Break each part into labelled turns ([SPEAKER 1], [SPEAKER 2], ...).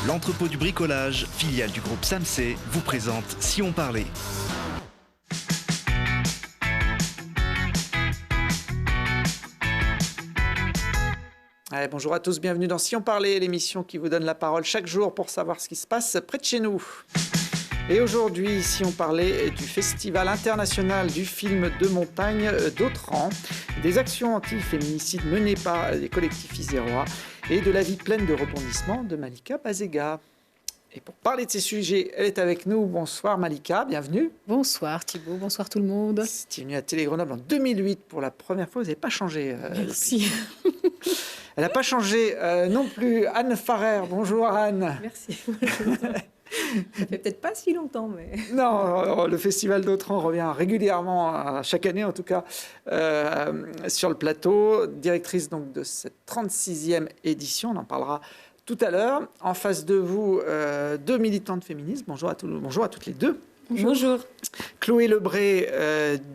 [SPEAKER 1] L'entrepôt du bricolage, filiale du groupe Samsé, vous présente Si on parlait.
[SPEAKER 2] Allez, bonjour à tous, bienvenue dans Si on parlait, l'émission qui vous donne la parole chaque jour pour savoir ce qui se passe près de chez nous. Et aujourd'hui, si on parlait du Festival international du film de montagne d'Autran, des actions anti-féminicides menées par les collectifs isérois et de la vie pleine de rebondissements de Malika Bazega. Et pour parler de ces sujets, elle est avec nous. Bonsoir Malika, bienvenue.
[SPEAKER 3] Bonsoir Thibaut, bonsoir tout le monde.
[SPEAKER 2] C'est venu à Télé Grenoble en 2008 pour la première fois, vous n'avez pas changé.
[SPEAKER 3] Merci.
[SPEAKER 2] Elle n'a pas changé non plus. Anne Farrer, bonjour Anne.
[SPEAKER 3] Merci. Ça fait peut-être pas si longtemps, mais...
[SPEAKER 2] Non, le Festival d'Autran revient régulièrement, chaque année en tout cas, sur le plateau. Directrice donc de cette 36e édition, on en parlera tout à l'heure. En face de vous, deux militantes féministes. Bonjour à toutes les deux.
[SPEAKER 3] Bonjour.
[SPEAKER 2] Chloé Lebré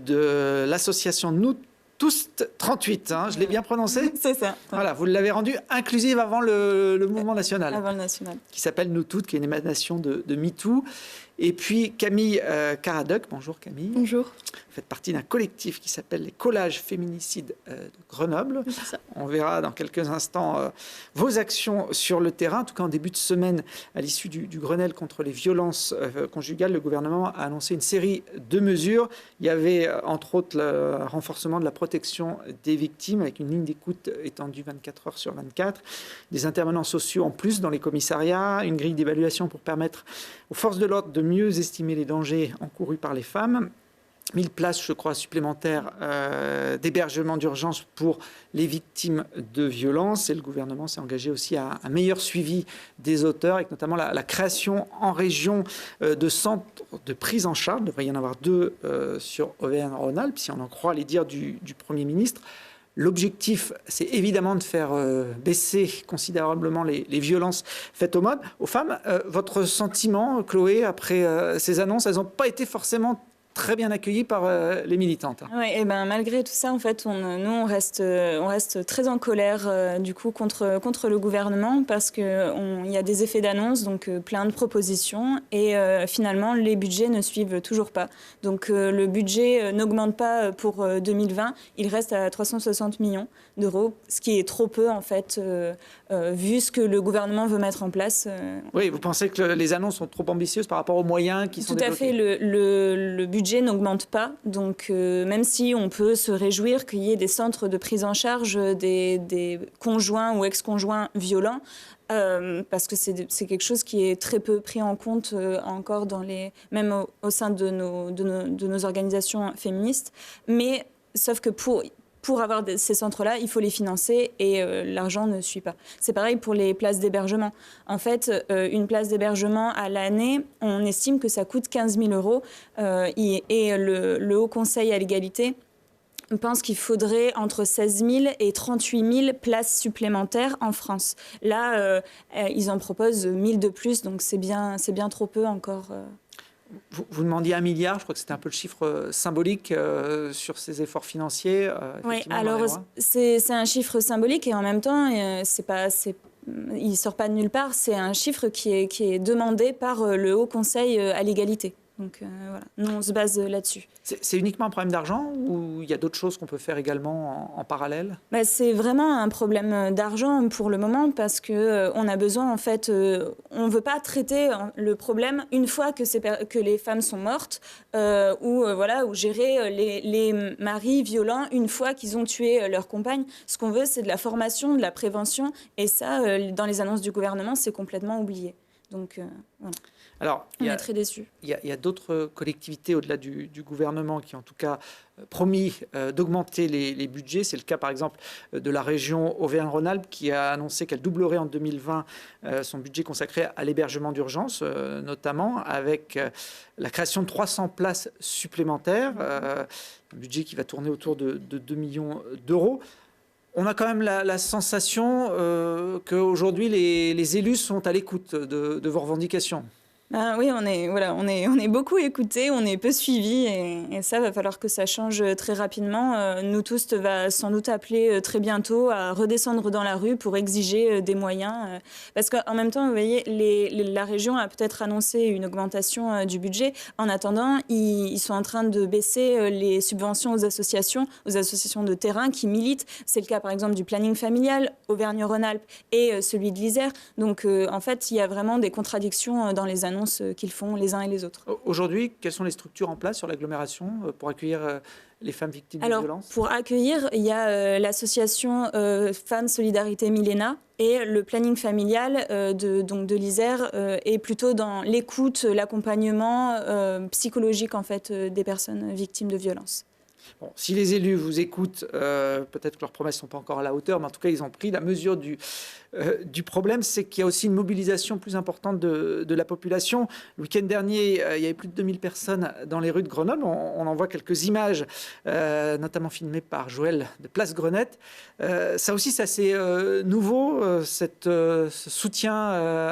[SPEAKER 2] de l'association Nous Tous 38, hein, je l'ai bien prononcé ?
[SPEAKER 4] C'est ça.
[SPEAKER 2] Voilà, vous l'avez rendue inclusive avant le mouvement national.
[SPEAKER 4] Avant le national.
[SPEAKER 2] Qui s'appelle Nous Toutes, qui est une émanation de MeToo. Et puis Camille Caradoc. Bonjour Camille.
[SPEAKER 3] Bonjour.
[SPEAKER 2] Vous faites partie d'un collectif qui s'appelle les Collages Féminicides de Grenoble.
[SPEAKER 3] C'est ça.
[SPEAKER 2] On verra dans quelques instants vos actions sur le terrain. En tout cas, en début de semaine, à l'issue du Grenelle contre les violences conjugales, le gouvernement a annoncé une série de mesures. Il y avait entre autres le renforcement de la protection des victimes avec une ligne d'écoute étendue 24 heures sur 24, des intervenants sociaux en plus dans les commissariats, une grille d'évaluation pour permettre aux forces de l'ordre de mieux estimer les dangers encourus par les femmes. 1000 places, je crois, supplémentaires d'hébergement d'urgence pour les victimes de violences. Et le gouvernement s'est engagé aussi à un meilleur suivi des auteurs, avec notamment la création en région de centres de prise en charge. Il devrait y en avoir 2 sur Auvergne-Rhône-Alpes, si on en croit les dires du Premier ministre. L'objectif, c'est évidemment de faire baisser considérablement les violences faites aux femmes. Votre sentiment, Chloé, après ces annonces, elles n'ont pas été forcément très bien accueillies par les militantes.
[SPEAKER 4] Oui, et ben malgré tout ça, en fait, on reste très en colère du coup contre le gouvernement parce que il y a des effets d'annonce, donc plein de propositions, et finalement les budgets ne suivent toujours pas. Donc le budget n'augmente pas pour 2020, il reste à 360 millions d'euros, ce qui est trop peu en fait, vu ce que le gouvernement veut mettre en place.
[SPEAKER 2] Oui, vous pensez que les annonces sont trop ambitieuses par rapport aux moyens qui sont débloqués ?
[SPEAKER 4] Tout à fait, le budget n'augmente pas, donc même si on peut se réjouir qu'il y ait des centres de prise en charge des conjoints ou ex-conjoints violents, parce que c'est quelque chose qui est très peu pris en compte encore même au sein de nos organisations féministes, mais sauf que pour avoir ces centres-là, il faut les financer et l'argent ne suit pas. C'est pareil pour les places d'hébergement. En fait, une place d'hébergement à l'année, on estime que ça coûte 15 000 euros. Et le Haut Conseil à l'égalité pense qu'il faudrait entre 16 000 et 38 000 places supplémentaires en France. Là, ils en proposent 1 000 de plus, donc c'est bien trop peu encore.
[SPEAKER 2] Vous demandiez 1 milliard, je crois que c'était un peu le chiffre symbolique sur ces efforts financiers.
[SPEAKER 4] Oui, alors c'est un chiffre symbolique et en même temps, il ne sort pas de nulle part. C'est un chiffre qui est demandé par le Haut Conseil à l'égalité. Donc voilà, nous on se base là-dessus.
[SPEAKER 2] C'est uniquement un problème d'argent ou il y a d'autres choses qu'on peut faire également en parallèle ?
[SPEAKER 4] C'est vraiment un problème d'argent pour le moment parce qu'on a besoin, en fait, on ne veut pas traiter le problème une fois que les femmes sont mortes ou gérer les maris violents une fois qu'ils ont tué leur compagne. Ce qu'on veut, c'est de la formation, de la prévention et ça, dans les annonces du gouvernement, c'est complètement oublié. Donc voilà.
[SPEAKER 2] Alors,
[SPEAKER 4] on est très déçus.
[SPEAKER 2] Il y a d'autres collectivités au-delà du gouvernement qui ont en tout cas promis d'augmenter les budgets. C'est le cas par exemple de la région Auvergne-Rhône-Alpes qui a annoncé qu'elle doublerait en 2020 son budget consacré à l'hébergement d'urgence, notamment avec la création de 300 places supplémentaires, un budget qui va tourner autour de 2 millions d'euros. On a quand même la sensation qu'aujourd'hui, les élus sont à l'écoute de vos revendications.
[SPEAKER 4] Oui, on est beaucoup écoutés, on est peu suivis et ça va falloir que ça change très rapidement. Nous tous va sans doute appeler très bientôt à redescendre dans la rue pour exiger des moyens. Parce qu'en même temps, vous voyez, la région a peut-être annoncé une augmentation du budget. En attendant, ils sont en train de baisser les subventions aux associations de terrain qui militent. C'est le cas par exemple du planning familial, Auvergne-Rhône-Alpes et celui de l'Isère. Donc en fait, il y a vraiment des contradictions dans les annonces qu'ils font les uns et les autres.
[SPEAKER 2] Aujourd'hui, quelles sont les structures en place sur l'agglomération pour accueillir les femmes victimes de violences?
[SPEAKER 4] Pour accueillir, il y a l'association Femmes Solidarité Milléna et le planning familial de l'Isère est plutôt dans l'écoute, l'accompagnement psychologique en fait, des personnes victimes de violences.
[SPEAKER 2] Bon, si les élus vous écoutent, peut-être que leurs promesses ne sont pas encore à la hauteur, mais en tout cas, ils ont pris la mesure du problème. C'est qu'il y a aussi une mobilisation plus importante de la population. Le week-end dernier, il y avait plus de 2000 personnes dans les rues de Grenoble. On en voit quelques images, notamment filmées par Joël de Place Grenette. Ça aussi, c'est assez nouveau, ce soutien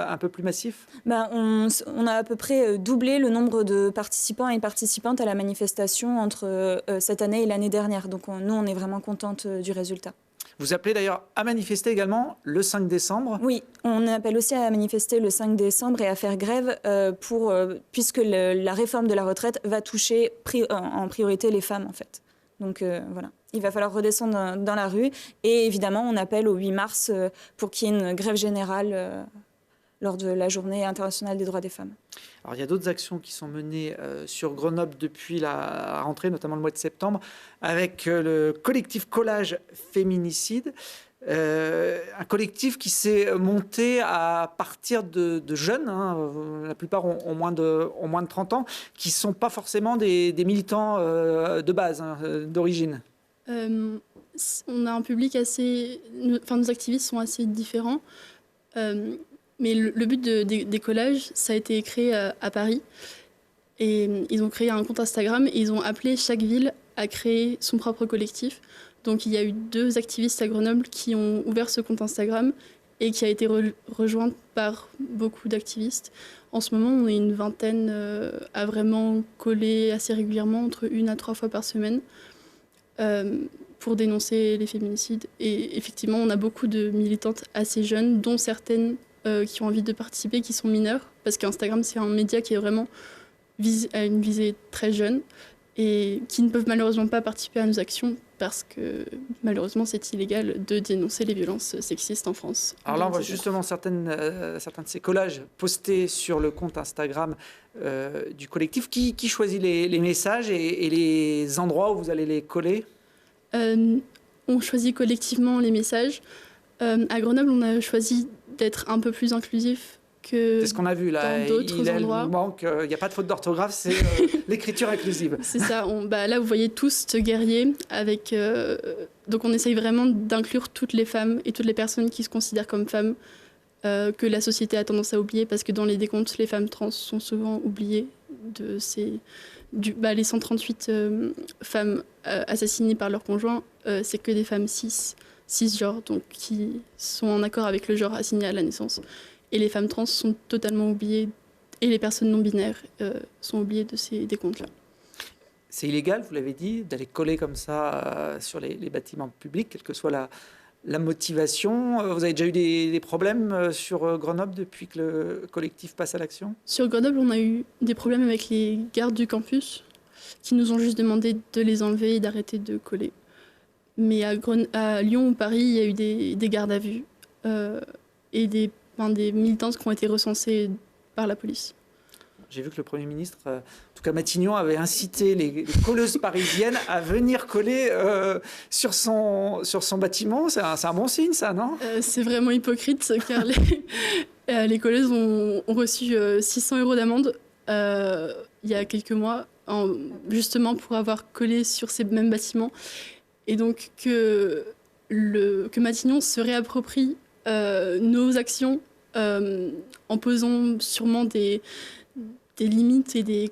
[SPEAKER 2] un peu plus massif.
[SPEAKER 4] On a à peu près doublé le nombre de participants et participantes à la manifestation entre cette année et l'année dernière. Donc nous, on est vraiment contente du résultat.
[SPEAKER 2] Vous appelez d'ailleurs à manifester également le 5 décembre.
[SPEAKER 4] Oui, on appelle aussi à manifester le 5 décembre et à faire grève puisque la réforme de la retraite va toucher en priorité les femmes en fait. Donc voilà, il va falloir redescendre dans la rue et évidemment on appelle au 8 mars pour qu'il y ait une grève générale lors de la Journée internationale des droits des femmes.
[SPEAKER 2] Alors, il y a d'autres actions qui sont menées sur Grenoble depuis la rentrée, notamment le mois de septembre, avec le collectif Collage Féminicide, un collectif qui s'est monté à partir de jeunes, la plupart ont moins de 30 ans, qui ne sont pas forcément des militants de base, d'origine.
[SPEAKER 5] On a un public nos activistes sont assez différents. Mais le but des collages, ça a été créé à Paris. Et ils ont créé un compte Instagram et ils ont appelé chaque ville à créer son propre collectif. Donc il y a eu 2 activistes à Grenoble qui ont ouvert ce compte Instagram et qui a été rejoint par beaucoup d'activistes. En ce moment, on est une vingtaine à vraiment coller assez régulièrement, entre 1 à 3 fois par semaine, pour dénoncer les féminicides. Et effectivement, on a beaucoup de militantes assez jeunes, dont certaines qui ont envie de participer, qui sont mineurs, parce qu'Instagram, c'est un média qui est vraiment à une visée très jeune et qui ne peuvent malheureusement pas participer à nos actions parce que malheureusement, c'est illégal de dénoncer les violences sexistes en France.
[SPEAKER 2] Alors là, on voit justement certains de ces collages postés sur le compte Instagram du collectif. Qui choisit les messages et les endroits où vous allez les coller?
[SPEAKER 5] On choisit collectivement les messages. À Grenoble, on a choisi d'être un peu plus inclusif que
[SPEAKER 2] c'est ce qu'on a vu là.
[SPEAKER 5] Dans d'autres endroits.
[SPEAKER 2] Il n'y a pas de faute d'orthographe, c'est l'écriture inclusive.
[SPEAKER 5] C'est ça. Là, vous voyez tous ce guerrier avec. Donc, on essaye vraiment d'inclure toutes les femmes et toutes les personnes qui se considèrent comme femmes que la société a tendance à oublier parce que dans les décomptes, les femmes trans sont souvent oubliées de les 138 femmes assassinées par leur conjoint, c'est que des femmes cisgenres, donc qui sont en accord avec le genre assigné à la naissance. Et les femmes trans sont totalement oubliées, et les personnes non binaires sont oubliées de ces décomptes-là.
[SPEAKER 2] C'est illégal, vous l'avez dit, d'aller coller comme ça sur les bâtiments publics, quelle que soit la motivation. Vous avez déjà eu des problèmes sur Grenoble depuis que le collectif passe à l'action? Sur
[SPEAKER 5] Grenoble, on a eu des problèmes avec les gardes du campus qui nous ont juste demandé de les enlever et d'arrêter de coller. Mais à Lyon ou Paris, il y a eu des gardes à vue et des militantes qui ont été recensées par la police.
[SPEAKER 2] J'ai vu que le Premier ministre, en tout cas Matignon, avait incité les colleuses parisiennes à venir coller sur son bâtiment. C'est un bon signe, ça, non?
[SPEAKER 5] C'est vraiment hypocrite, car les colleuses ont reçu 600 € d'amende il y a quelques mois, justement pour avoir collé sur ces mêmes bâtiments. Et donc que Matignon se réapproprie nos actions en posant sûrement des limites et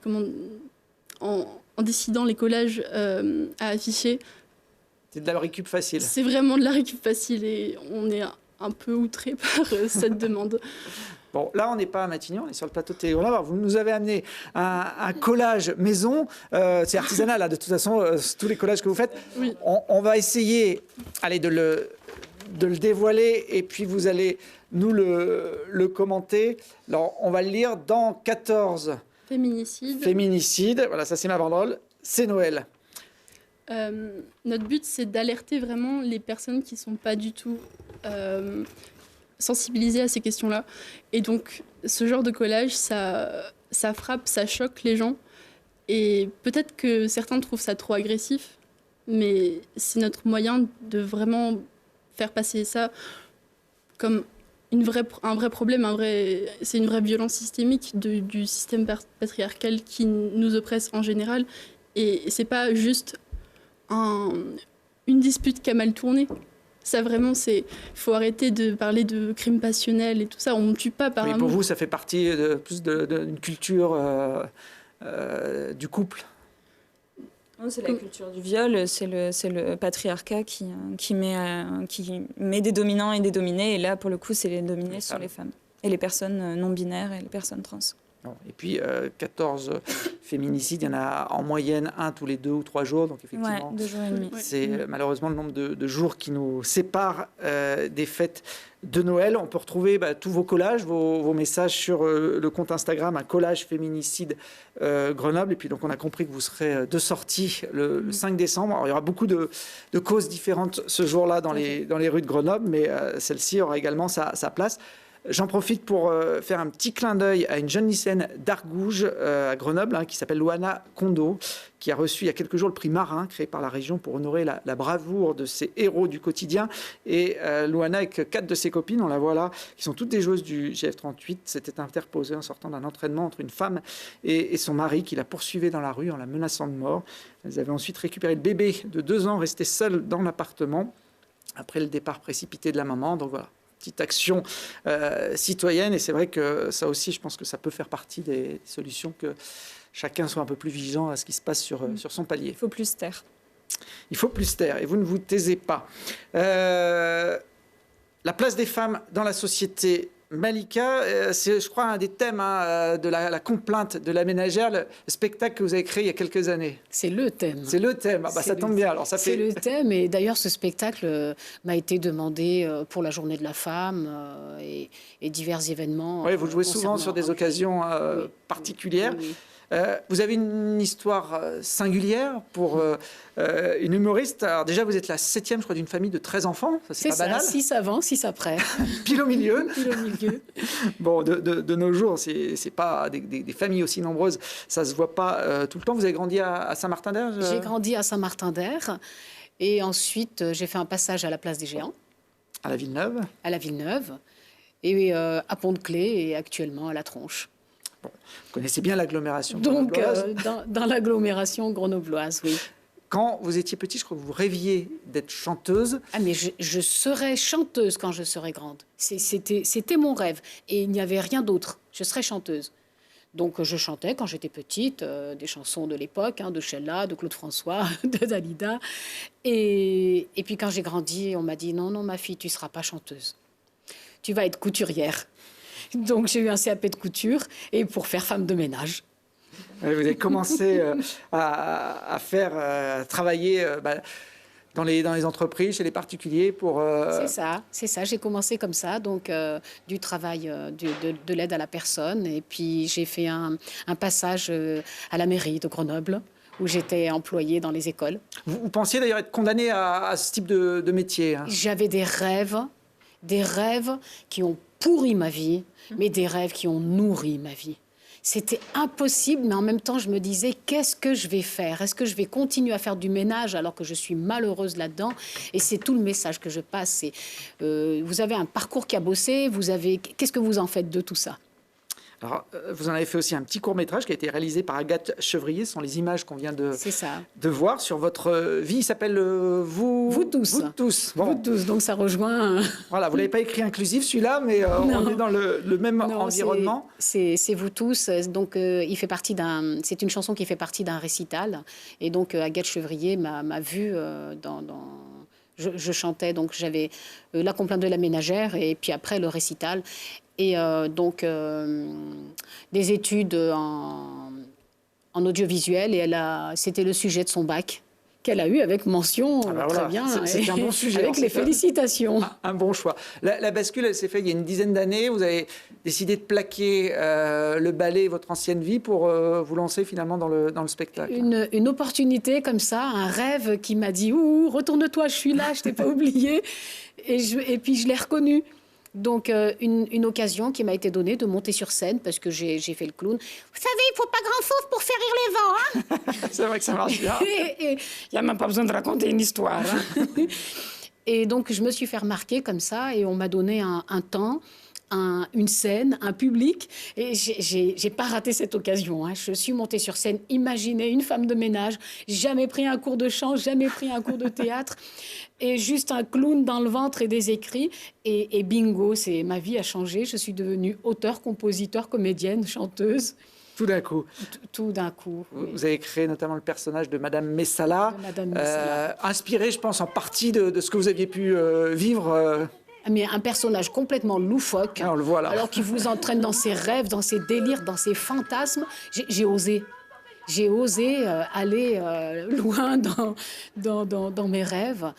[SPEAKER 5] en décidant les collages à afficher.
[SPEAKER 2] C'est de la récup facile.
[SPEAKER 5] C'est vraiment de la récup facile et on est un peu outré par cette demande.
[SPEAKER 2] Bon, là, on n'est pas à Matignon, on est sur le plateau de Télé-Grenoble. Alors, vous nous avez amené un collage maison. C'est artisanal, là, de toute façon, tous les collages que vous faites.
[SPEAKER 5] Oui.
[SPEAKER 2] On va essayer de le dévoiler et puis vous allez nous le commenter. Alors, on va le lire dans 14 féminicides. Voilà, ça, c'est ma banderole. C'est Noël.
[SPEAKER 5] Notre but, c'est d'alerter vraiment les personnes qui ne sont pas du tout sensibilisées à ces questions-là. Et donc, ce genre de collage, ça frappe, ça choque les gens. Et peut-être que certains trouvent ça trop agressif, mais c'est notre moyen de vraiment faire passer ça comme un vrai problème, c'est une vraie violence systémique du système patriarcal qui nous oppresse en général. Et c'est pas juste une dispute qui a mal tourné. Ça vraiment, il faut arrêter de parler de crimes passionnels et tout ça. On ne tue pas par
[SPEAKER 2] Oui,
[SPEAKER 5] amour.
[SPEAKER 2] pour vous, ça fait partie plus d'une culture du couple.
[SPEAKER 4] C'est la culture du viol, c'est le patriarcat qui met des dominants et des dominés. Et là, pour le coup, c'est les dominés sur les femmes. Et les personnes non-binaires et les personnes trans.
[SPEAKER 2] Bon, et puis 14 féminicides, il y en a en moyenne un tous les 2 ou 3 jours. Donc effectivement,
[SPEAKER 4] 2 jours et demi.
[SPEAKER 2] C'est malheureusement le nombre de jours qui nous séparent des fêtes de Noël. On peut retrouver tous vos collages, vos messages sur le compte Instagram, un collage féminicide Grenoble. Et puis donc on a compris que vous serez de sortie le 5 décembre. Alors, il y aura beaucoup de causes différentes ce jour-là dans les rues de Grenoble, mais celle-ci aura également sa place. J'en profite pour faire un petit clin d'œil à une jeune lycéenne d'Argouges à Grenoble qui s'appelle Loana Kondo, qui a reçu il y a quelques jours le prix Marin créé par la région pour honorer la bravoure de ses héros du quotidien. Et Loana, avec 4 de ses copines, on la voit là, qui sont toutes des joueuses du GF38, s'était interposée en sortant d'un entraînement entre une femme et son mari qui la poursuivait dans la rue en la menaçant de mort. Elles avaient ensuite récupéré le bébé de 2 ans resté seul dans l'appartement après le départ précipité de la maman. Donc voilà. Petite action citoyenne, et c'est vrai que ça aussi, je pense que ça peut faire partie des solutions, que chacun soit un peu plus vigilant à ce qui se passe sur son palier.
[SPEAKER 4] Il faut plus taire.
[SPEAKER 2] Il faut plus taire, et vous ne vous taisez pas. La place des femmes dans la société. Malika, c'est, je crois, un des thèmes de la complainte de la ménagère, le spectacle que vous avez créé il y a quelques années.
[SPEAKER 6] C'est le thème.
[SPEAKER 2] C'est le thème. Ça tombe bien. Alors,
[SPEAKER 6] c'est le thème. Et d'ailleurs, ce spectacle m'a été demandé pour la Journée de la femme et divers événements.
[SPEAKER 2] Oui, vous jouez souvent sur des occasions particulières.
[SPEAKER 6] Oui.
[SPEAKER 2] Vous avez une histoire singulière pour une humoriste. Alors déjà, vous êtes la 7e, je crois, d'une famille de 13 enfants. Ça, c'est pas banal.
[SPEAKER 6] 6 avant, 6 après.
[SPEAKER 2] Pile au milieu.
[SPEAKER 6] Pile au milieu.
[SPEAKER 2] Bon, de nos jours, c'est pas des familles aussi nombreuses. Ça se voit pas tout le temps. Vous avez grandi à Saint-Martin-d'Air
[SPEAKER 6] J'ai grandi à Saint-Martin-d'Air. Et ensuite, j'ai fait un passage à la Place des Géants.
[SPEAKER 2] À la Villeneuve.
[SPEAKER 6] À la Villeneuve. Et à Pont-de-Clé et actuellement à La Tronche.
[SPEAKER 2] Bon, vous connaissez bien l'agglomération
[SPEAKER 6] donc
[SPEAKER 2] grenobloise.
[SPEAKER 6] Dans l'agglomération grenobloise, oui.
[SPEAKER 2] Quand vous étiez petit, je crois que vous rêviez d'être chanteuse.
[SPEAKER 6] Ah, mais je serais chanteuse quand je serais grande. C'était mon rêve. Et il n'y avait rien d'autre. Je serais chanteuse. Donc je chantais quand j'étais petite des chansons de l'époque, de Sheila, de Claude François, de Dalida. Et puis quand j'ai grandi, on m'a dit non, ma fille, tu ne seras pas chanteuse. Tu vas être couturière. Donc j'ai eu un CAP de couture et pour faire femme de ménage.
[SPEAKER 2] Vous avez commencé à faire travailler dans les entreprises, chez les particuliers pour...
[SPEAKER 6] C'est ça. J'ai commencé comme ça, donc du travail, de l'aide à la personne. Et puis j'ai fait un passage à la mairie de Grenoble où j'étais employée dans les écoles.
[SPEAKER 2] Vous pensiez d'ailleurs être condamnée à ce type de métier.
[SPEAKER 6] J'avais des rêves qui ont pourri ma vie, mais des rêves qui ont nourri ma vie. C'était impossible, mais en même temps, je me disais, qu'est-ce que je vais faire? Est-ce que je vais continuer à faire du ménage alors que je suis malheureuse là-dedans? Et c'est tout le message que je passe. Vous avez un parcours qui a bossé, qu'est-ce que vous en faites de tout ça?
[SPEAKER 2] Alors, vous en avez fait aussi un petit court-métrage qui a été réalisé par Agathe Chevrier. Ce sont les images qu'on vient de voir sur votre vie. Il s'appelle Vous tous. Vous tous. Bon.
[SPEAKER 6] Vous tous, donc ça rejoint...
[SPEAKER 2] Voilà, vous ne l'avez pas écrit inclusif celui-là, mais on est dans le même environnement.
[SPEAKER 6] C'est Vous tous. Donc, c'est une chanson qui fait partie d'un récital. Et donc, Agathe Chevrier m'a vue Je chantais, donc j'avais la complainte de la ménagère et puis après le récital. et donc des études en audiovisuel, et c'était le sujet de son bac qu'elle a eu avec mention
[SPEAKER 2] Ah bah
[SPEAKER 6] très
[SPEAKER 2] voilà,
[SPEAKER 6] bien.
[SPEAKER 2] c'est un bon sujet.
[SPEAKER 6] Avec
[SPEAKER 2] Alors,
[SPEAKER 6] les
[SPEAKER 2] c'est
[SPEAKER 6] félicitations.
[SPEAKER 2] un bon choix. La bascule, elle s'est faite il y a une dizaine d'années. Vous avez décidé de plaquer le ballet, votre ancienne vie, pour vous lancer finalement dans le spectacle.
[SPEAKER 6] Une opportunité comme ça, un rêve qui m'a dit « Ouh, retourne-toi, je suis là, je t'ai pas oublié ». Et puis je l'ai reconnu. Donc, une occasion qui m'a été donnée de monter sur scène parce que j'ai fait le clown. Vous savez, il ne faut pas grand fauve pour faire rire les vents. Hein.
[SPEAKER 2] C'est vrai que ça marche bien.
[SPEAKER 6] Il n'y a même pas besoin de raconter une histoire. Hein. Et donc, je me suis fait remarquer comme ça et on m'a donné un temps, une scène, un public. Et j'ai pas raté cette occasion. Hein. Je suis montée sur scène. Imaginez une femme de ménage, jamais pris un cours de chant, jamais pris un cours de théâtre. Et juste un clown dans le ventre et des écrits. Et bingo, ma vie a changé. Je suis devenue auteure, compositeur, comédienne, chanteuse.
[SPEAKER 2] Tout d'un coup.
[SPEAKER 6] Tout d'un coup.
[SPEAKER 2] Vous avez créé notamment le personnage de Madame Messala.
[SPEAKER 6] Madame Messala.
[SPEAKER 2] Inspiré, je pense, en partie de ce que vous aviez pu vivre.
[SPEAKER 6] Mais un personnage complètement loufoque.
[SPEAKER 2] Ah, on le voit là.
[SPEAKER 6] Alors qu'il vous entraîne dans ses rêves, dans ses délires, dans ses fantasmes. J'ai osé. J'ai osé aller loin dans mes rêves.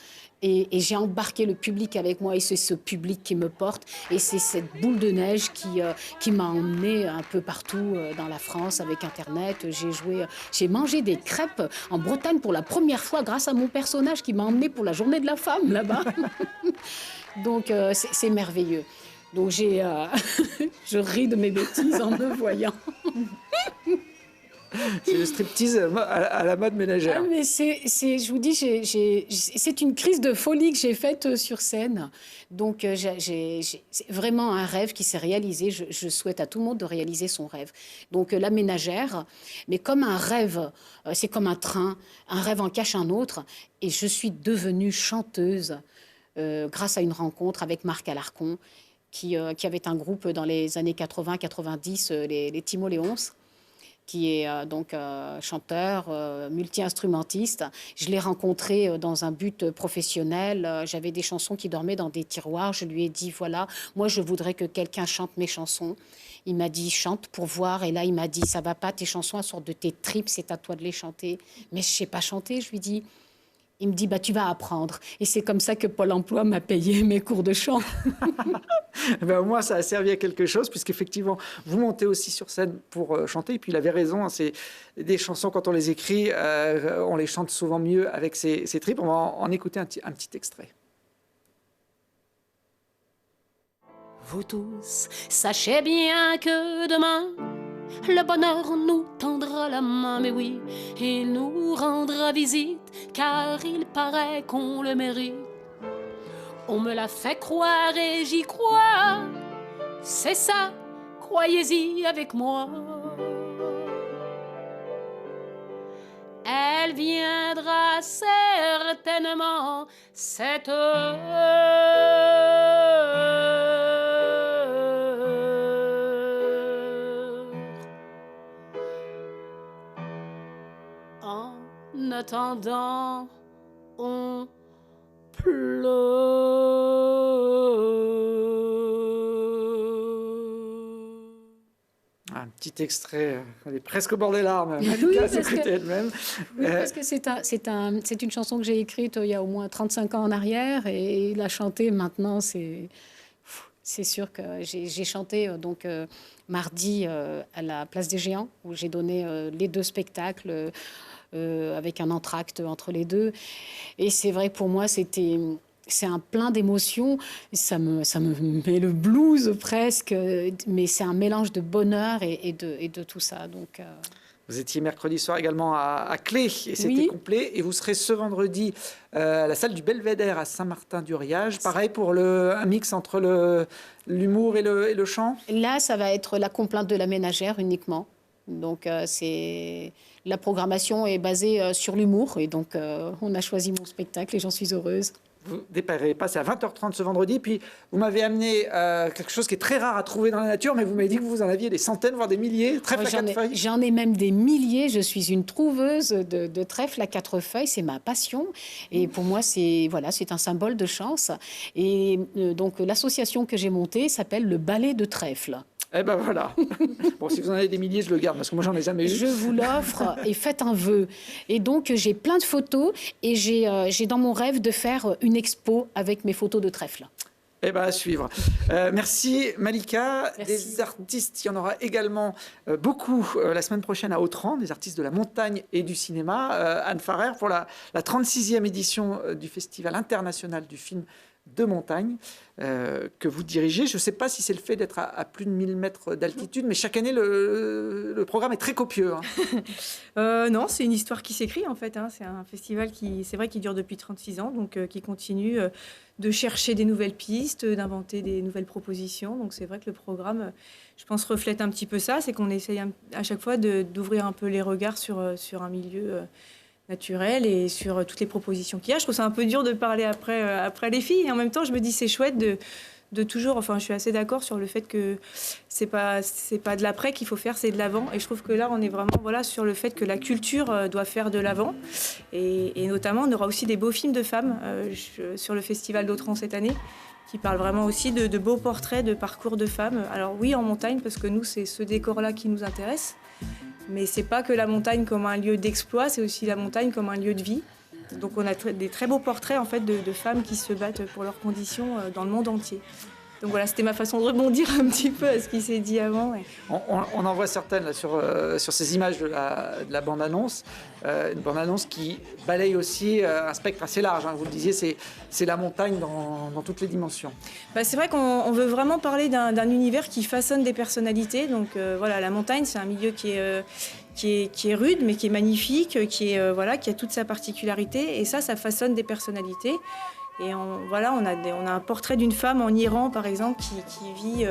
[SPEAKER 6] Et j'ai embarqué le public avec moi, et c'est ce public qui me porte. Et c'est cette boule de neige qui m'a emmenée un peu partout dans la France avec Internet. J'ai mangé des crêpes en Bretagne pour la première fois grâce à mon personnage qui m'a emmenée pour la journée de la femme là-bas. Donc c'est merveilleux. Donc je ris de mes bêtises en me voyant.
[SPEAKER 2] C'est le striptease à la mode ménagère.
[SPEAKER 6] Ah, mais je vous dis, c'est une crise de folie que j'ai faite sur scène. Donc, c'est vraiment un rêve qui s'est réalisé. Je souhaite à tout le monde de réaliser son rêve. Donc, la ménagère, mais comme un rêve, c'est comme un train. Un rêve en cache un autre. Et je suis devenue chanteuse grâce à une rencontre avec Marc Alarcon, qui avait un groupe dans les années 80-90, les Timo Léonce, qui est donc chanteur, multi-instrumentiste. Je l'ai rencontré dans un but professionnel. J'avais des chansons qui dormaient dans des tiroirs. Je lui ai dit, voilà, moi je voudrais que quelqu'un chante mes chansons. Il m'a dit, chante pour voir. Et là, il m'a dit, ça va pas, tes chansons, elles sortent de tes tripes, c'est à toi de les chanter. Mais je sais pas chanter, je lui dis. Il me dit, bah, tu vas apprendre. Et c'est comme ça que Pôle emploi m'a payé mes cours de chant.
[SPEAKER 2] Ben, au moins, ça a servi à quelque chose, puisqu'effectivement, vous montez aussi sur scène pour chanter. Et puis, il avait raison, hein, c'est des chansons, quand on les écrit, on les chante souvent mieux avec ses tripes. On va en écouter un petit extrait.
[SPEAKER 6] Vous tous, sachez bien que demain, le bonheur nous tendra la main, mais oui, il nous rendra visite, car il paraît qu'on le mérite. On me l'a fait croire et j'y crois, c'est ça, croyez-y avec moi. Elle viendra certainement, cette En attendant, on pleure.
[SPEAKER 2] Un petit extrait, elle est presque au bord des larmes.
[SPEAKER 6] Oui,
[SPEAKER 2] Malika
[SPEAKER 6] parce
[SPEAKER 2] s'écoutait
[SPEAKER 6] que-
[SPEAKER 2] elle-même.
[SPEAKER 6] Oui, parce que c'est une chanson que j'ai écrite il y a au moins 35 ans en arrière, et la chanter maintenant, c'est sûr que j'ai chanté donc mardi à la Place des Géants, où j'ai donné les 2 spectacles avec un entracte entre les 2. Et c'est vrai, pour moi, c'est un plein d'émotions. Ça me met le blues presque, mais c'est un mélange de bonheur et de tout ça. Donc,
[SPEAKER 2] Vous étiez mercredi soir également à Clé, et c'était
[SPEAKER 6] Oui.
[SPEAKER 2] complet. Et vous serez ce vendredi à la salle du Belvédère à Saint-Martin-du-Riage. Pareil pour un mix entre l'humour et le chant.
[SPEAKER 6] Là, ça va être la complainte de la ménagère uniquement. Donc, la programmation est basée sur l'humour. Et donc, on a choisi mon spectacle et j'en suis heureuse.
[SPEAKER 2] vous déparez pas, c'est à 20h30 ce vendredi. Puis vous m'avez amené quelque chose qui est très rare à trouver dans la nature, mais vous m'avez dit que vous en aviez des centaines, voire des milliers. Trèfle à 4 feuilles.
[SPEAKER 6] J'en ai même des milliers. Je suis une trouveuse de trèfle à 4 feuilles. C'est ma passion. Et pour moi, c'est un symbole de chance. Et donc, l'association que j'ai montée s'appelle le ballet de trèfle.
[SPEAKER 2] Eh ben voilà. Bon, si vous en avez des milliers, je le garde, parce que moi, j'en ai jamais eu.
[SPEAKER 6] Je vous l'offre et faites un vœu. Et donc, j'ai plein de photos et j'ai dans mon rêve de faire une expo avec mes photos de trèfle.
[SPEAKER 2] Eh bien, à suivre. Merci Malika.
[SPEAKER 6] Merci.
[SPEAKER 2] Des artistes, il y en aura également beaucoup la semaine prochaine à Autran, des artistes de la montagne et du cinéma. Anne Farrer pour la 36e édition du Festival international du film de montagne que vous dirigez. Je ne sais pas si c'est le fait d'être à plus de 1000 mètres d'altitude, mais chaque année, le programme est très copieux.
[SPEAKER 3] Non, c'est une histoire qui s'écrit en fait. C'est un festival c'est vrai, qui dure depuis 36 ans, donc qui continue de chercher des nouvelles pistes, d'inventer des nouvelles propositions. Donc c'est vrai que le programme, je pense, reflète un petit peu ça. C'est qu'on essaye à chaque fois d'ouvrir un peu les regards sur un milieu naturel et sur toutes les propositions qu'il y a. Je trouve ça un peu dur de parler après les filles. Et en même temps, je me dis c'est chouette de toujours... Enfin, je suis assez d'accord sur le fait que c'est pas de l'après qu'il faut faire, c'est de l'avant. Et je trouve que là, on est vraiment sur le fait que la culture doit faire de l'avant. Et notamment, on aura aussi des beaux films de femmes sur le Festival d'Autran cette année, qui parlent vraiment aussi de beaux portraits de parcours de femmes. Alors oui, en montagne, parce que nous, c'est ce décor-là qui nous intéresse. Mais c'est pas que la montagne comme un lieu d'exploit, c'est aussi la montagne comme un lieu de vie. Donc on a des très beaux portraits en fait de femmes qui se battent pour leurs conditions dans le monde entier. Donc voilà, c'était ma façon de rebondir un petit peu à ce qui s'est dit avant.
[SPEAKER 2] On en voit certaines là, sur ces images de la bande-annonce. Une bande-annonce qui balaye aussi un spectre assez large. Vous le disiez, c'est la montagne dans toutes les dimensions.
[SPEAKER 3] C'est vrai qu'on veut vraiment parler d'un univers qui façonne des personnalités. Donc voilà, la montagne, c'est un milieu qui est rude, mais qui est magnifique, qui a toute sa particularité. Et ça façonne des personnalités. Et on a un portrait d'une femme en Iran, par exemple, qui vit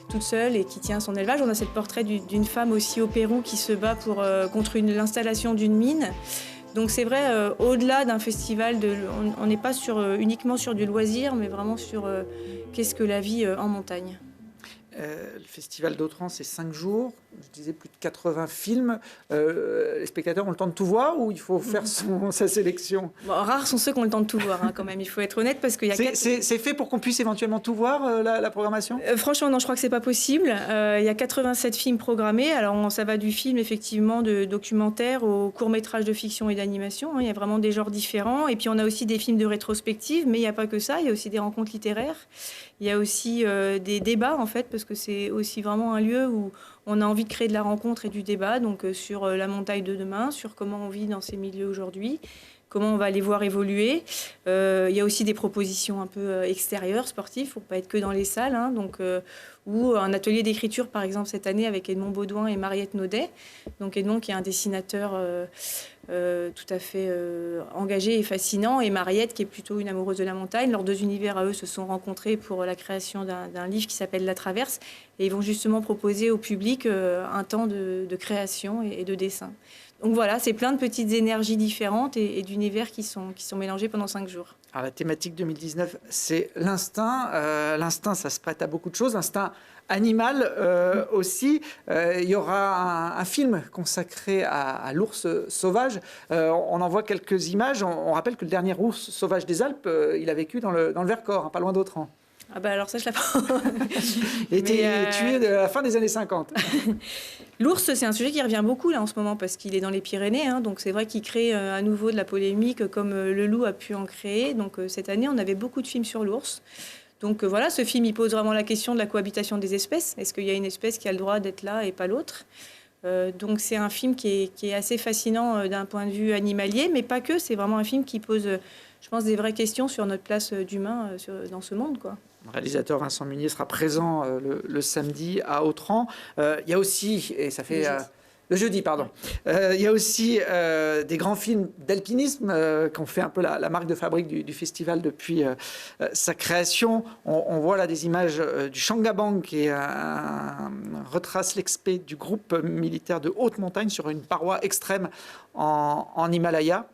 [SPEAKER 3] toute seule et qui tient son élevage. On a ce portrait d'une femme aussi au Pérou qui se bat contre l'installation d'une mine. Donc c'est vrai, au-delà d'un festival, on n'est pas uniquement sur du loisir, mais vraiment sur qu'est-ce que la vie en montagne.
[SPEAKER 2] Le Festival d'Autran, c'est 5 jours. Je disais plus de 80 films. Les spectateurs ont le temps de tout voir ou il faut faire sa sélection?
[SPEAKER 3] Rares sont ceux qui ont le temps de tout voir, quand même. Il faut être honnête parce qu'il y a
[SPEAKER 2] c'est fait pour qu'on puisse éventuellement tout voir, la programmation?
[SPEAKER 3] Franchement, non, je crois que c'est pas possible. Il y a 87 films programmés. Alors, ça va du film, effectivement, de documentaire au court-métrage de fiction et d'animation. Il y a vraiment des genres différents. Et puis, on a aussi des films de rétrospective, mais il n'y a pas que ça. Il y a aussi des rencontres littéraires. Il y a aussi des débats, en fait, parce que c'est aussi vraiment un lieu où on a envie de créer de la rencontre et du débat, donc sur la montagne de demain, sur comment on vit dans ces milieux aujourd'hui, comment on va les voir évoluer. Il y a aussi des propositions un peu extérieures, sportives, pour ne pas être que dans les salles, ou un atelier d'écriture, par exemple, cette année, avec Edmond Baudouin et Mariette Naudet. Donc Edmond, qui est un dessinateur tout à fait engagé et fascinant, et Mariette, qui est plutôt une amoureuse de la montagne. Leurs deux univers, à eux, se sont rencontrés pour la création d'un livre qui s'appelle La Traverse, et ils vont justement proposer au public un temps de création et de dessin. Donc voilà, c'est plein de petites énergies différentes et d'univers qui sont mélangés pendant 5 jours.
[SPEAKER 2] Alors, la thématique 2019, c'est l'instinct. L'instinct, ça se prête à beaucoup de choses. L'instinct animal aussi. Il y aura un film consacré à l'ours sauvage. On en voit quelques images. On rappelle que le dernier ours sauvage des Alpes, il a vécu dans le Vercors, pas loin d'Autran.
[SPEAKER 3] Ah bah alors ça, je l'apprends.
[SPEAKER 2] Il a été tué à la fin des années 50.
[SPEAKER 3] L'ours, c'est un sujet qui revient beaucoup là en ce moment parce qu'il est dans les Pyrénées. Donc c'est vrai qu'il crée à nouveau de la polémique comme le loup a pu en créer. Donc cette année, on avait beaucoup de films sur l'ours. Donc voilà, ce film, il pose vraiment la question de la cohabitation des espèces. Est-ce qu'il y a une espèce qui a le droit d'être là et pas l'autre? Donc c'est un film qui est assez fascinant d'un point de vue animalier, mais pas que. C'est vraiment un film qui pose, je pense, des vraies questions sur notre place d'humain dans ce monde, quoi.
[SPEAKER 2] Le réalisateur Vincent Munier sera présent le samedi à Autran. Il y a aussi, et ça fait... Le jeudi, pardon. Il y a aussi des grands films d'alpinisme qui ont fait un peu la marque de fabrique du festival depuis sa création. On voit là des images du Changabang qui retrace l'expé du groupe militaire de haute montagne sur une paroi extrême en Himalaya.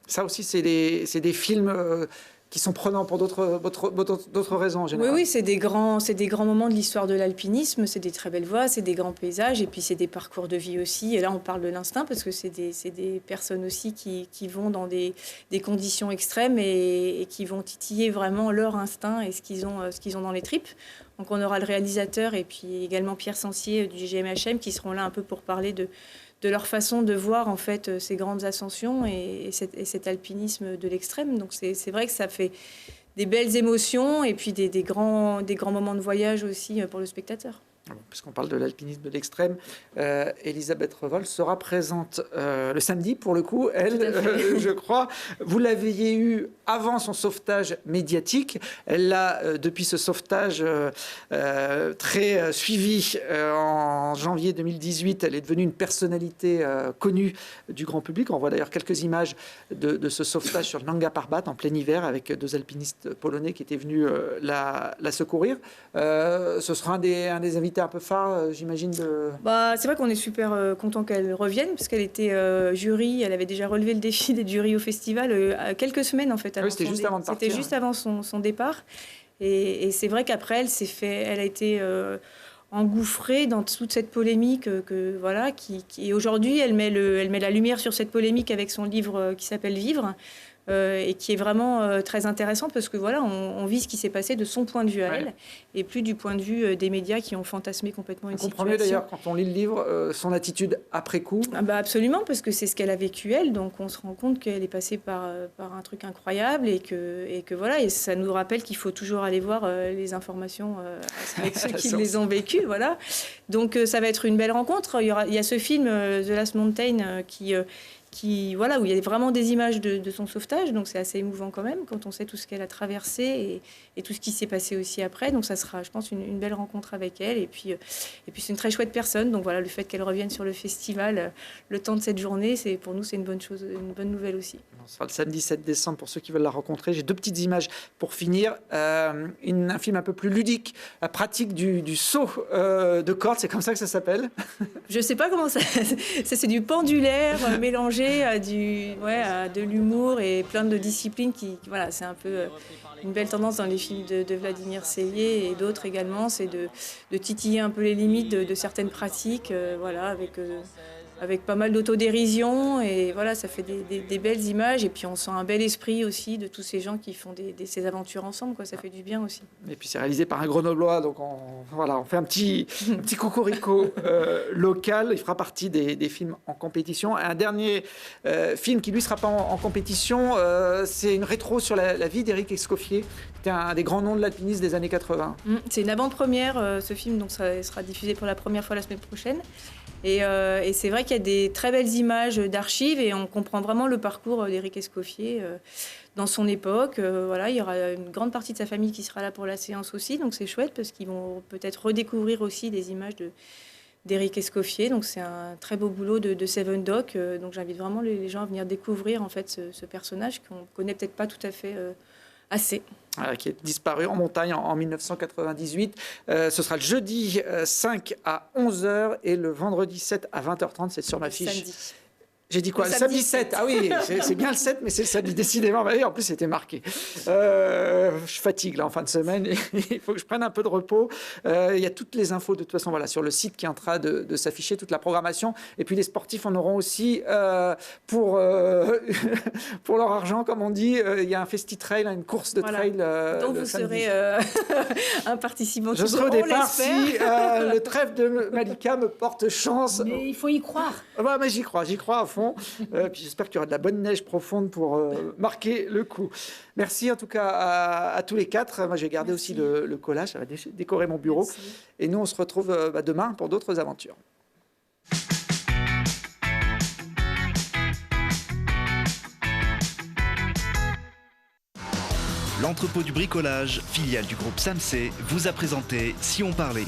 [SPEAKER 2] Ça aussi, c'est des films qui sont prenants pour d'autres raisons en général.
[SPEAKER 3] Oui, c'est des grands moments de l'histoire de l'alpinisme, c'est des très belles voies, c'est des grands paysages, et puis c'est des parcours de vie aussi. Et là, on parle de l'instinct, parce que c'est des personnes aussi qui vont dans des conditions extrêmes et qui vont titiller vraiment leur instinct et ce qu'ils ont dans les tripes. Donc on aura le réalisateur et puis également Pierre Sancier du GMHM qui seront là un peu pour parler de leur façon de voir en fait ces grandes ascensions et cet alpinisme de l'extrême. Donc c'est vrai que ça fait des belles émotions et puis des grands moments de voyage aussi pour le spectateur.
[SPEAKER 2] Puisqu'on parle de l'alpinisme de l'extrême, Elisabeth Revol sera présente le samedi, pour le coup, elle, je crois. Vous l'aviez eue avant son sauvetage médiatique. Elle l'a, depuis ce sauvetage très suivi en janvier 2018, elle est devenue une personnalité connue du grand public. On voit d'ailleurs quelques images de ce sauvetage sur le Nanga Parbat en plein hiver avec 2 alpinistes polonais qui étaient venus la secourir. Ce sera un des invités un peu phare, j'imagine.
[SPEAKER 3] C'est vrai qu'on est super content qu'elle revienne, parce qu'elle était jury, elle avait déjà relevé le défi des jurys au festival quelques semaines en fait.
[SPEAKER 2] C'était juste avant de partir.
[SPEAKER 3] C'était juste avant son départ. Et c'est vrai qu'après, elle a été engouffrée dans toute cette polémique qui aujourd'hui, elle met la lumière sur cette polémique avec son livre qui s'appelle Vivre. Et qui est vraiment très intéressant parce que on vit ce qui s'est passé de son point de vue à elle et plus du point de vue des médias qui ont fantasmé complètement une situation.
[SPEAKER 2] On comprend mieux d'ailleurs quand on lit le livre son attitude après coup.
[SPEAKER 3] Absolument, parce que c'est ce qu'elle a vécu elle, donc on se rend compte qu'elle est passée par un truc incroyable et que ça nous rappelle qu'il faut toujours aller voir les informations avec ceux qui les ont vécues, Donc ça va être une belle rencontre. Il y a ce film The Last Mountain où il y a vraiment des images de son sauvetage, donc c'est assez émouvant quand même quand on sait tout ce qu'elle a traversé et tout ce qui s'est passé aussi après. Donc ça sera, je pense, une belle rencontre avec elle. Et puis c'est une très chouette personne. Donc le fait qu'elle revienne sur le festival le temps de cette journée, pour nous c'est une bonne chose, une bonne nouvelle aussi.
[SPEAKER 2] Ce sera le samedi 7 décembre pour ceux qui veulent la rencontrer. J'ai 2 petites images pour finir. Un film un peu plus ludique, pratique du saut de corde, c'est comme ça que ça s'appelle.
[SPEAKER 3] Je sais pas comment ça. C'est du pendulaire mélangé à de l'humour et plein de disciplines c'est un peu une belle tendance dans les films de Vladimir Sellier et d'autres également, c'est de titiller un peu les limites de certaines pratiques, avec pas mal d'autodérision et ça fait des belles images et puis on sent un bel esprit aussi de tous ces gens qui font ces aventures ensemble, ça fait du bien aussi.
[SPEAKER 2] Et puis c'est réalisé par un Grenoblois, donc on fait un petit cocorico local. Il fera partie des films en compétition. Un dernier film qui lui sera pas en compétition, c'est une rétro sur la vie d'Éric Escoffier. C'était un des grands noms de l'alpinisme des années 80.
[SPEAKER 3] C'est une avant-première ce film, donc ça sera diffusé pour la première fois la semaine prochaine. Et c'est vrai qu'il y a des très belles images d'archives et on comprend vraiment le parcours d'Éric Escoffier dans son époque. Il y aura une grande partie de sa famille qui sera là pour la séance aussi, donc c'est chouette parce qu'ils vont peut-être redécouvrir aussi des images d'Éric Escoffier. Donc c'est un très beau boulot de Seven Doc. Donc j'invite vraiment les gens à venir découvrir en fait ce personnage qu'on connaît peut-être pas tout à fait assez.
[SPEAKER 2] Qui est disparu en montagne en 1998. Ce sera le jeudi 5 à 11h et le vendredi 7 à 20h30. C'est sur ma fiche.
[SPEAKER 3] Samedi.
[SPEAKER 2] J'ai dit quoi? Le samedi 7. Ah oui, c'est bien le 7, mais c'est le samedi, décidément. En plus, c'était marqué. Je fatigue là en fin de semaine. Il faut que je prenne un peu de repos. Il y a toutes les infos de toute façon sur le site qui est en train de s'afficher, toute la programmation. Et puis les sportifs en auront aussi pour leur argent, comme on dit. Il y a un festi-trail, une course de trail.
[SPEAKER 3] Donc vous serez un participant.
[SPEAKER 2] Je serai au départ si le trèfle de Malika me porte chance.
[SPEAKER 6] Mais il faut y croire.
[SPEAKER 2] Mais j'y crois à fond. Puis j'espère qu'il y aura de la bonne neige profonde pour marquer le coup. Merci en tout cas à tous les 4. Moi, j'ai gardé aussi le collage, ça va décorer mon bureau. Merci. Et nous, on se retrouve demain pour d'autres aventures.
[SPEAKER 1] L'entrepôt du bricolage, filiale du groupe SAMC, vous a présenté Si on parlait.